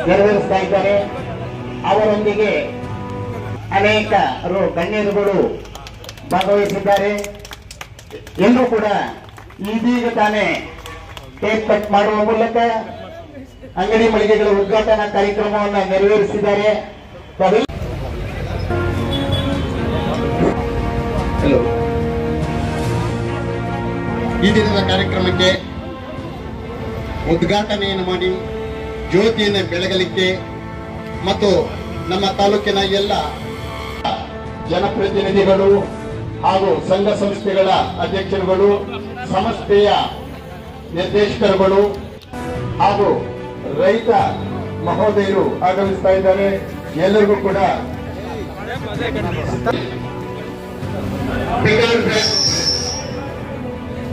ನೆರವೇರಿಸ್ತಾ ಇದ್ದಾರೆ. ಅವರೊಂದಿಗೆ ಅನೇಕ ಗಣ್ಯರುಗಳು ಭಾಗವಹಿಸಿದ್ದಾರೆ. ಎಲ್ಲರೂ ಕೂಡ ಇದೀಗ ತಾನೇ ಕೇಕ್ ಕಟ್ ಮಾಡುವ ಮೂಲಕ ಅಂಗಡಿ ಮಳಿಗೆಗಳ ಉದ್ಘಾಟನಾ ಕಾರ್ಯಕ್ರಮವನ್ನು ನೆರವೇರಿಸಿದ್ದಾರೆ. ಹಲೋ, ಈ ದಿನದ ಕಾರ್ಯಕ್ರಮಕ್ಕೆ ಉದ್ಘಾಟನೆಯನ್ನು ಮಾಡಿ ಜ್ಯೋತಿಯನ್ನು ಬೆಳಗಲಿಕ್ಕೆ ಮತ್ತು ನಮ್ಮ ತಾಲೂಕಿನ ಎಲ್ಲ ಜನಪ್ರತಿನಿಧಿಗಳು ಹಾಗೂ ಸಂಘ ಸಂಸ್ಥೆಗಳ ಅಧ್ಯಕ್ಷರುಗಳು, ಸಂಸ್ಥೆಯ ನಿರ್ದೇಶಕರುಗಳು ಹಾಗೂ ರೈತ ಮಹೋದಯರು ಆಗಮಿಸ್ತಾ ಇದ್ದಾರೆ. ಎಲ್ಲರಿಗೂ ಕೂಡ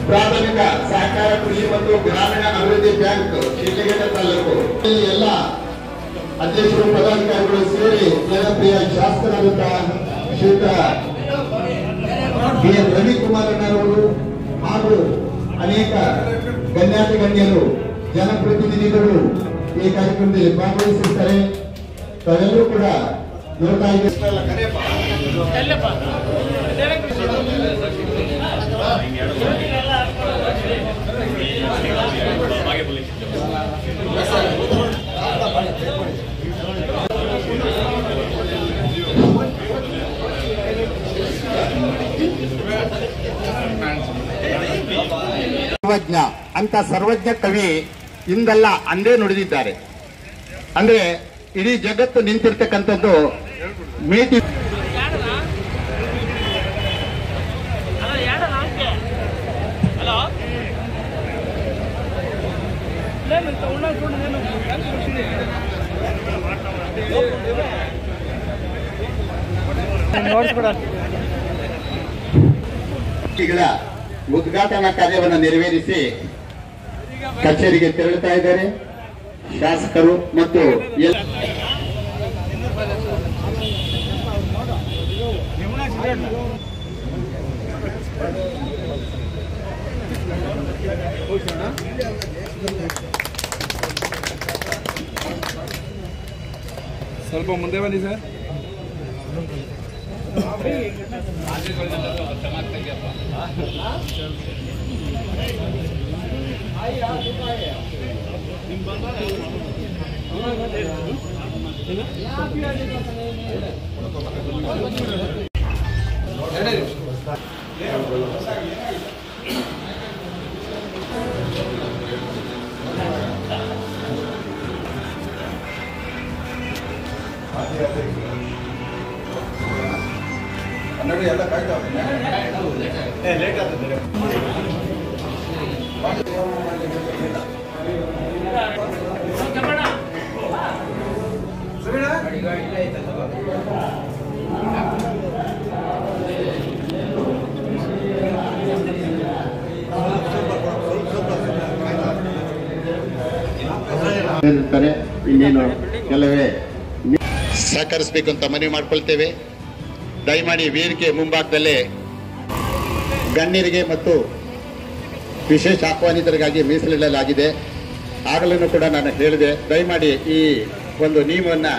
ಪ್ರಾಥಮಿಕ ಸಹಕಾರ ಕೃಷಿ ಮತ್ತು ಗ್ರಾಮೀಣ ಅಭಿವೃದ್ಧಿ ಬ್ಯಾಂಕ್ ಶಿಡ್ಲಘಟ್ಟ ತಾಲೂಕು ಎಲ್ಲ ಅಧ್ಯಕ್ಷರು ಪದಾಧಿಕಾರಿಗಳು ಸೇರಿ ಜನಪ್ರಿಯ ಶಾಸಕರಾದಂತಹ ಶ್ರೀಯುತ ಬಿ.ಎನ್. ರವಿಕುಮಾರಣ್ಣರವರು ಹಾಗೂ ಅನೇಕ ಗಣ್ಯಾತಿ ಗಣ್ಯರು ಜನಪ್ರತಿನಿಧಿಗಳು ಈ ಕಾರ್ಯಕ್ರಮದಲ್ಲಿ ಭಾಗವಹಿಸಿರ್ತಾರೆ. ತಾವೆಲ್ಲರೂ ಕೂಡ ನೋಡ್ತಾ ಇದ್ದೀವಿ. ಸರ್ವಜ್ಞ ಅಂತ ಸರ್ವಜ್ಞ ಕವಿ ಇಂದಲ್ಲ ಅಂದೇ ನುಡಿದಿದ್ದಾರೆ. ಅಂದ್ರೆ ಇಡೀ ಜಗತ್ತು ನಿಂತಿರ್ತಕ್ಕಂಥದ್ದು ಮೇಟಿ ಉದ್ಘಾಟನಾ ಕಾರ್ಯವನ್ನು ನೆರವೇರಿಸಿ ಕಚೇರಿಗೆ ತೆರಳುತ್ತಾ ಇದ್ದಾರೆ ಶಾಸಕರು ಮತ್ತು ಸ್ವಲ್ಪ ಮುಂದೆ ಬನ್ನಿ ಸರ್. ನೋಡಿ ಎಲ್ಲ ಕಾಯ್ತಾವೆ ಲೇಟ್ ಆಗ್ತದೆ. ಇನ್ನೇನು ಕೆಲವೇ ಸಹಕರಿಸಬೇಕು ಅಂತ ಮನವಿ ಮಾಡ್ಕೊಳ್ತೇವೆ. ದಯಮಾಡಿ ವೇದಿಕೆ ಮುಂಭಾಗದಲ್ಲೇ ಗಣ್ಯರಿಗೆ ಮತ್ತು ವಿಶೇಷ ಆಹ್ವಾನಿತರಿಗಾಗಿ ಮೀಸಲಿಡಲಾಗಿದೆ. ಆಗಲೂ ಕೂಡ ನಾನು ಹೇಳಿದೆ, ದಯಮಾಡಿ ಈ ಒಂದು ನಿಯಮವನ್ನು